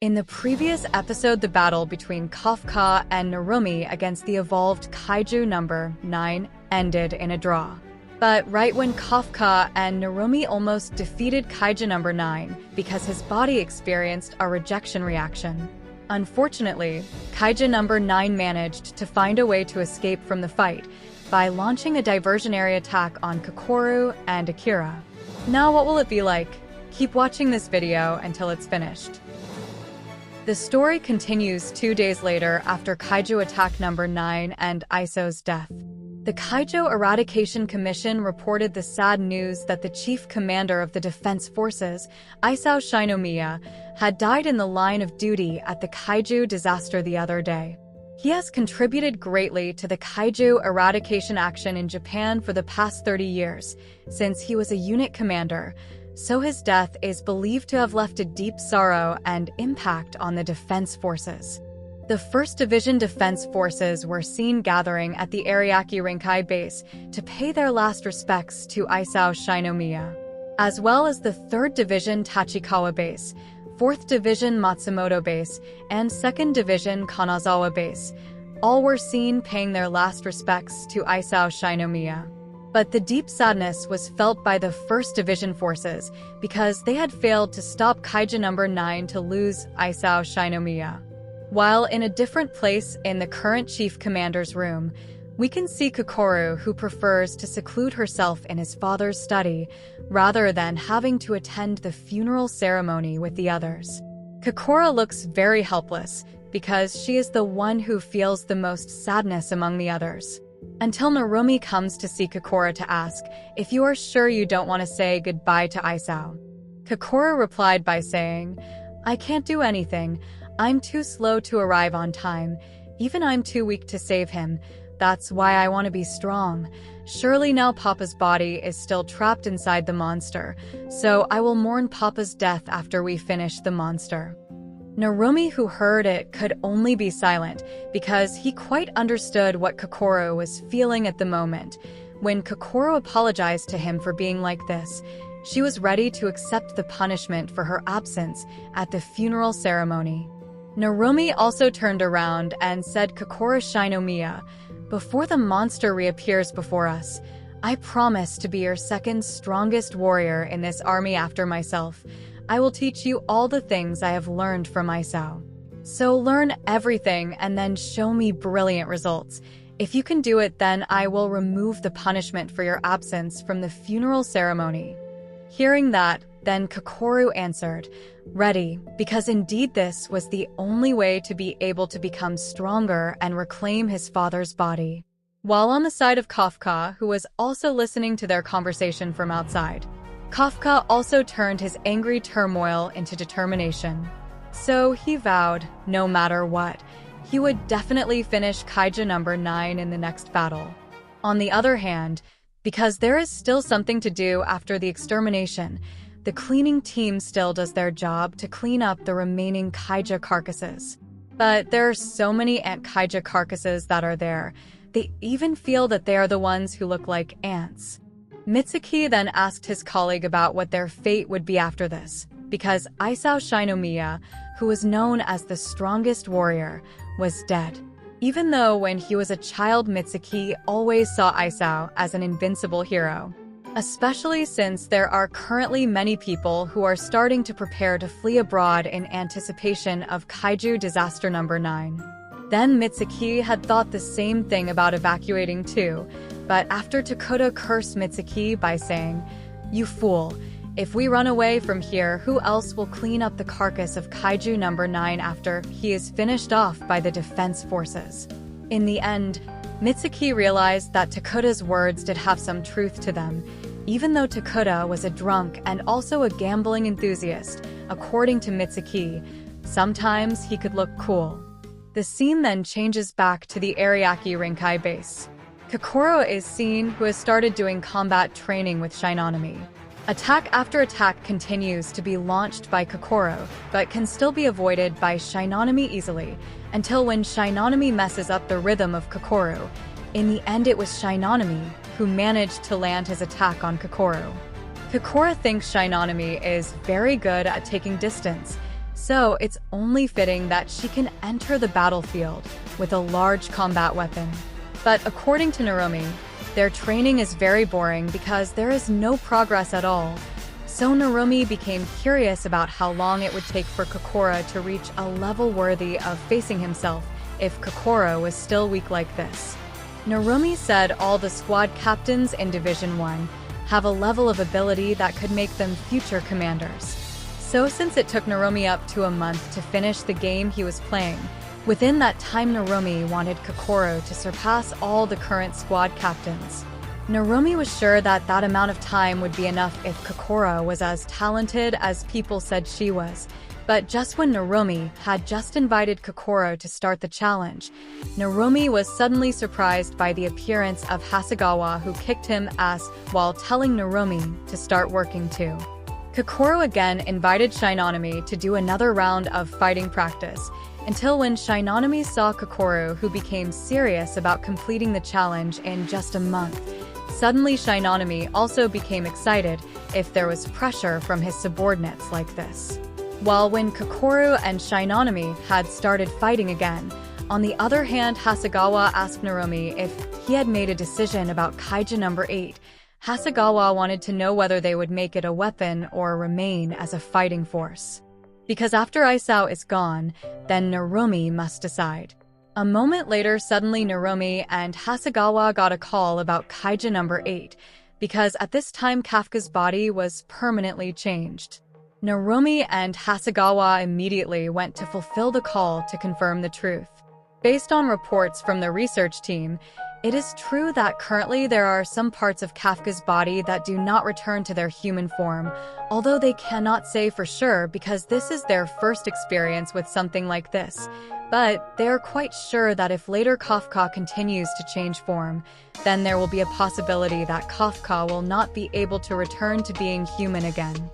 In the previous episode, the battle between Kafka and Narumi against the evolved Kaiju number 9 ended in a draw. But right when Kafka and Narumi almost defeated Kaiju number 9 because his body experienced a rejection reaction. Unfortunately, Kaiju number 9 managed to find a way to escape from the fight by launching a diversionary attack on Kikoru and Akira. Now what will it be like? Keep watching this video until it's finished. The story continues 2 days later after Kaiju attack number 9 and Isao's death. The Kaiju Eradication Commission reported the sad news that the chief commander of the defense forces, Isao Shinomiya, had died in the line of duty at the Kaiju disaster the other day. He has contributed greatly to the Kaiju eradication action in Japan for the past 30 years, since he was a unit commander, so his death is believed to have left a deep sorrow and impact on the defense forces. The 1st Division Defense Forces were seen gathering at the Ariake Rinkai base to pay their last respects to Isao Shinomiya, as well as the 3rd Division Tachikawa base, 4th Division Matsumoto base, and 2nd Division Kanazawa base. All were seen paying their last respects to Isao Shinomiya. But the deep sadness was felt by the 1st Division forces because they had failed to stop Kaiju number 9 to lose Isao Shinomiya. While in a different place in the current chief commander's room, we can see Kikoru, who prefers to seclude herself in his father's study rather than having to attend the funeral ceremony with the others. Kikoru looks very helpless because she is the one who feels the most sadness among the others. Until Narumi comes to see Kikoru to ask if you are sure you don't want to say goodbye to Isao. Kikoru replied by saying, "I can't do anything. I'm too slow to arrive on time. Even I'm too weak to save him. That's why I want to be strong. Surely now Papa's body is still trapped inside the monster, so I will mourn Papa's death after we finish the monster." Narumi, who heard it, could only be silent because he quite understood what Kikoru was feeling at the moment. When Kikoru apologized to him for being like this, she was ready to accept the punishment for her absence at the funeral ceremony. Narumi also turned around and said, "Kikoru Shinomiya, before the monster reappears before us, I promise to be your 2nd strongest warrior in this army after myself. I will teach you all the things I have learned from Isao. So learn everything and then show me brilliant results. If you can do it, then I will remove the punishment for your absence from the funeral ceremony." Hearing that, then Kikoru answered, "Ready," because indeed this was the only way to be able to become stronger and reclaim his father's body. While on the side of Kafka, who was also listening to their conversation from outside, Kafka also turned his angry turmoil into determination. So he vowed, no matter what, he would definitely finish Kaiju number 9 in the next battle. On the other hand, because there is still something to do after the extermination, the cleaning team still does their job to clean up the remaining Kaiju carcasses. But there are so many ant Kaiju carcasses that are there, they even feel that they are the ones who look like ants. Mitsuki then asked his colleague about what their fate would be after this, because Isao Shinomiya, who was known as the strongest warrior, was dead. Even though when he was a child, Mitsuki always saw Isao as an invincible hero. Especially since there are currently many people who are starting to prepare to flee abroad in anticipation of Kaiju disaster number 9. Then Mitsuki had thought the same thing about evacuating too, but after Takuta cursed Mitsuki by saying, "You fool, if we run away from here, who else will clean up the carcass of Kaiju number 9 after he is finished off by the defense forces?" In the end, Mitsuki realized that Takuta's words did have some truth to them, even though Takuta was a drunk and also a gambling enthusiast. According to Mitsuki, sometimes he could look cool. The scene then changes back to the Ariake Rinkai base. Kikoru is seen, who has started doing combat training with Shinonami. Attack after attack continues to be launched by Kikoru, but can still be avoided by Shinonami easily, until when Shinonami messes up the rhythm of Kikoru. In the end, it was Shinonami who managed to land his attack on Kikoru. Kikoru thinks Shinonami is very good at taking distance, So it's only fitting that she can enter the battlefield with a large combat weapon. But according to Narumi, their training is very boring because there is no progress at all. So Narumi became curious about how long it would take for Kokoro to reach a level worthy of facing himself if Kokoro was still weak like this. Narumi said all the squad captains in Division 1 have a level of ability that could make them future commanders. So since it took Narumi up to a month to finish the game he was playing, within that time Narumi wanted Kokoro to surpass all the current squad captains. Narumi was sure that that amount of time would be enough if Kokoro was as talented as people said she was. But just when Narumi had just invited Kokoro to start the challenge, Narumi was suddenly surprised by the appearance of Hasegawa, who kicked him ass while telling Narumi to start working too. Kokoro again invited Shinonami to do another round of fighting practice, until when Shinonami saw Kokoro, who became serious about completing the challenge in just a month. Suddenly Shinonami also became excited if there was pressure from his subordinates like this. While when Kokoro and Shinonami had started fighting again, on the other hand, Hasegawa asked Narumi if he had made a decision about Kaiju number 8. Hasegawa wanted to know whether they would make it a weapon or remain as a fighting force. Because after Isao is gone, then Narumi must decide. A moment later, suddenly Narumi and Hasegawa got a call about Kaiju number 8, because at this time Kafka's body was permanently changed. Narumi and Hasegawa immediately went to fulfill the call to confirm the truth. Based on reports from the research team, it is true that currently there are some parts of Kafka's body that do not return to their human form, although they cannot say for sure because this is their first experience with something like this. But they are quite sure that if later Kafka continues to change form, then there will be a possibility that Kafka will not be able to return to being human again.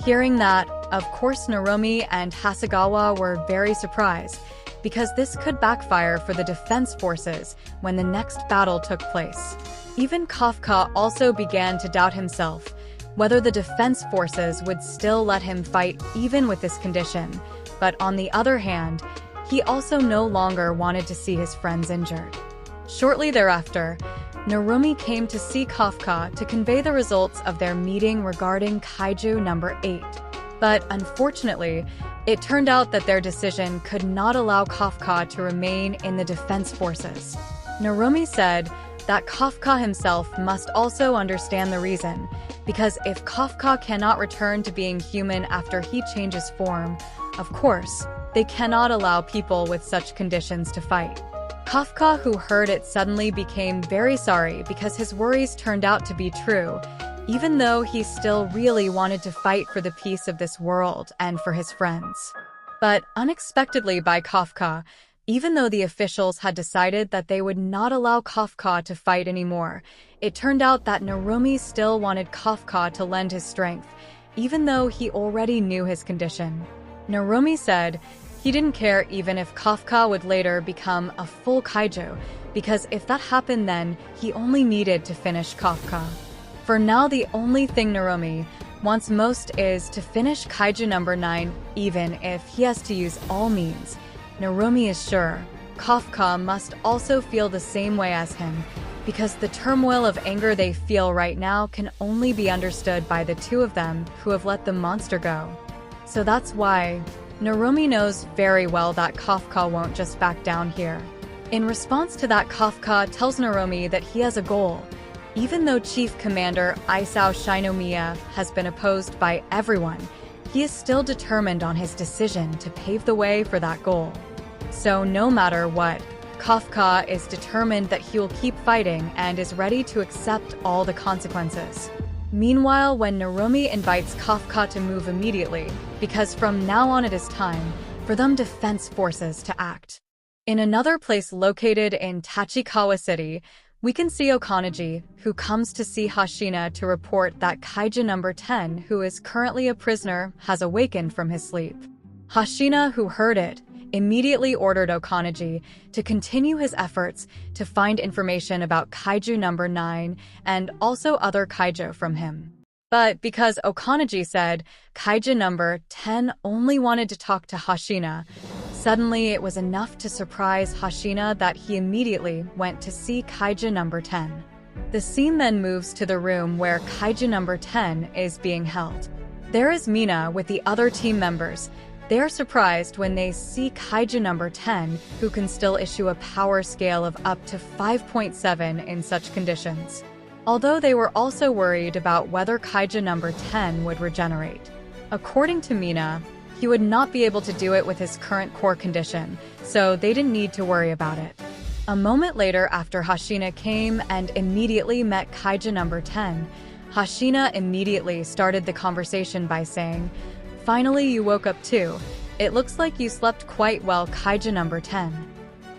Hearing that, of course Narumi and Hasegawa were very surprised, because this could backfire for the defense forces when the next battle took place. Even Kafka also began to doubt himself, whether the defense forces would still let him fight even with this condition. But on the other hand, he also no longer wanted to see his friends injured. Shortly thereafter, Narumi came to see Kafka to convey the results of their meeting regarding Kaiju number 8. But unfortunately, it turned out that their decision could not allow Kafka to remain in the defense forces. Narumi said that Kafka himself must also understand the reason, because if Kafka cannot return to being human after he changes form, of course, they cannot allow people with such conditions to fight. Kafka, who heard it, suddenly became very sorry because his worries turned out to be true, even though he still really wanted to fight for the peace of this world and for his friends. But unexpectedly by Kafka, even though the officials had decided that they would not allow Kafka to fight anymore, it turned out that Narumi still wanted Kafka to lend his strength, even though he already knew his condition. Narumi said he didn't care even if Kafka would later become a full kaiju, because if that happened then he only needed to finish Kafka. For now, the only thing Narumi wants most is to finish Kaiju number 9, even if he has to use all means. Narumi is sure Kafka must also feel the same way as him, because the turmoil of anger they feel right now can only be understood by the two of them who have let the monster go. So that's why Narumi knows very well that Kafka won't just back down here. In response to that, Kafka tells Narumi that he has a goal. Even though Chief Commander Isao Shinomiya has been opposed by everyone, he is still determined on his decision to pave the way for that goal. So no matter what, Kafka is determined that he will keep fighting and is ready to accept all the consequences. Meanwhile, when Narumi invites Kafka to move immediately, because from now on it is time for them defense forces to act. In another place located in Tachikawa City, we can see Okanaji, who comes to see Hoshina to report that Kaiju number 10, who is currently a prisoner, has awakened from his sleep. Hoshina, who heard it, immediately ordered Okanaji to continue his efforts to find information about Kaiju number 9 and also other Kaiju from him. But because Okaneji said Kaiju number 10 only wanted to talk to Hoshina, suddenly it was enough to surprise Hoshina that he immediately went to see Kaiju number 10. The scene then moves to the room where Kaiju number 10 is being held. There is Mina with the other team members. They are surprised when they see Kaiju number 10, who can still issue a power scale of up to 5.7 in such conditions. Although they were also worried about whether Kaiju number 10 would regenerate. According to Mina, he would not be able to do it with his current core condition, so they didn't need to worry about it. A moment later, after Hoshina came and immediately met Kaiju number 10, Hoshina immediately started the conversation by saying, "Finally, you woke up too. It looks like you slept quite well, Kaiju number 10.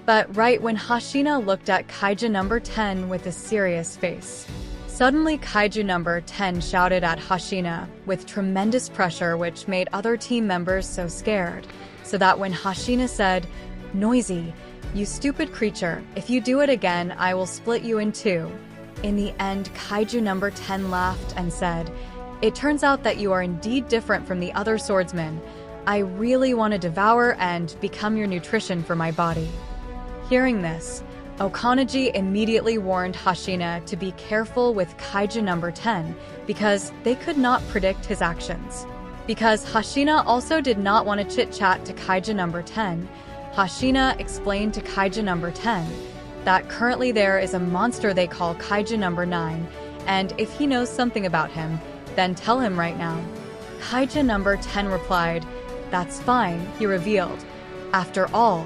But right when Hoshina looked at Kaiju number 10 with a serious face, suddenly Kaiju number 10 shouted at Hoshina with tremendous pressure, which made other team members so scared, so that when Hoshina said, "Noisy, you stupid creature, if you do it again, I will split you in two." In the end, Kaiju number 10 laughed and said, "It turns out that you are indeed different from the other swordsmen. I really want to devour and become your nutrition for my body." Hearing this, Okaneji immediately warned Hoshina to be careful with Kaiju number 10 because they could not predict his actions. Because Hoshina also did not want to chit-chat to Kaiju number 10, Hoshina explained to Kaiju number 10 that currently there is a monster they call Kaiju number 9, and if he knows something about him, then tell him right now. Kaiju number 10 replied, "That's fine," he revealed. After all,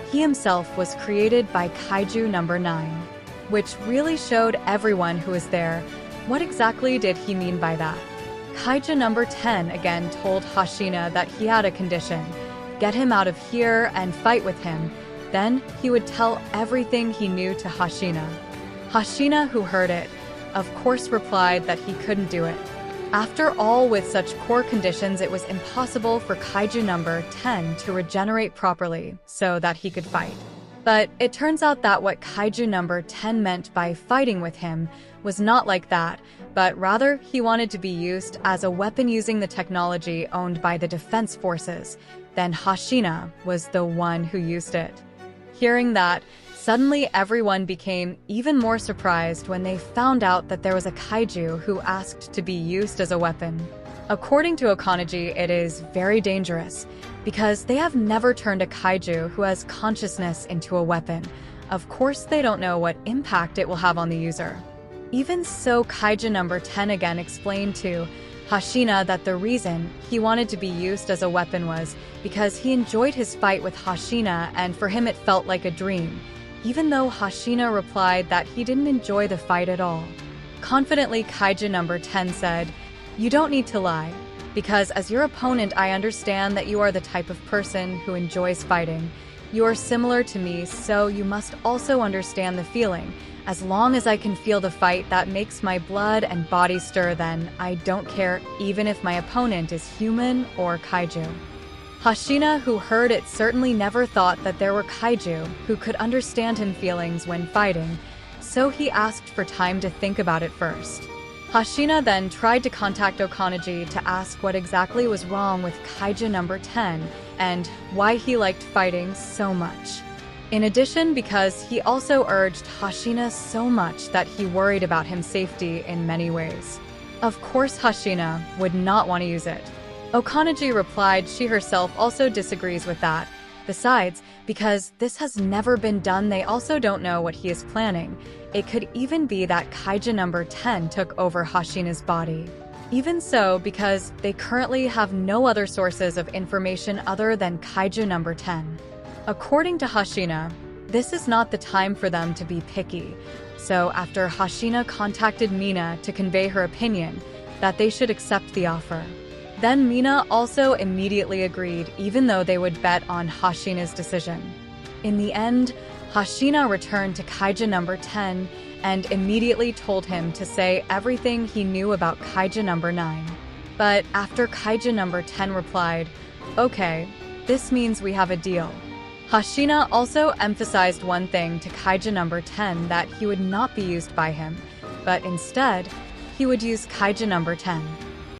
he himself was created by Kaiju number 9, which really showed everyone who was there what exactly did he mean by that. Kaiju number 10 again told Hoshina that he had a condition, get him out of here and fight with him, then he would tell everything he knew to Hoshina. Hoshina, who heard it, of course replied that he couldn't do it. After all, with such core conditions, it was impossible for Kaiju number 10 to regenerate properly so that he could fight. But it turns out that what Kaiju number 10 meant by fighting with him was not like that, but rather he wanted to be used as a weapon using the technology owned by the defense forces. Then Hoshina was the one who used it. Hearing that, suddenly everyone became even more surprised when they found out that there was a kaiju who asked to be used as a weapon. According to Okaneji, it is very dangerous because they have never turned a kaiju who has consciousness into a weapon. Of course, they don't know what impact it will have on the user. Even so, Kaiju number 10 again explained to Hoshina that the reason he wanted to be used as a weapon was because he enjoyed his fight with Hoshina and for him it felt like a dream, even though Hoshina replied that he didn't enjoy the fight at all. Confidently, Kaiju number 10 said, "You don't need to lie, because as your opponent I understand that you are the type of person who enjoys fighting. You are similar to me, so you must also understand the feeling. As long as I can feel the fight that makes my blood and body stir, then I don't care even if my opponent is human or kaiju." Hoshina, who heard it, certainly never thought that there were kaiju who could understand his feelings when fighting, so he asked for time to think about it first. Hoshina then tried to contact Okaneji to ask what exactly was wrong with Kaiju number 10 and why he liked fighting so much. In addition, because he also urged Hoshina so much that he worried about his safety in many ways. Of course, Hoshina would not want to use it. Okaneji replied she herself also disagrees with that. Besides, because this has never been done, they also don't know what he is planning. It could even be that Kaiju number 10 took over Hoshina's body. Even so, because they currently have no other sources of information other than Kaiju number 10. According to Hoshina, this is not the time for them to be picky. So after Hoshina contacted Mina to convey her opinion that they should accept the offer. Then Mina also immediately agreed, even though they would bet on Hoshina's decision. In the end, Hoshina returned to Kaiju number 10 and immediately told him to say everything he knew about Kaiju number 9. But after Kaiju number 10 replied, "Okay, this means we have a deal." Hoshina also emphasized one thing to Kaiju number 10, that he would not be used by him, but instead, he would use Kaiju number 10.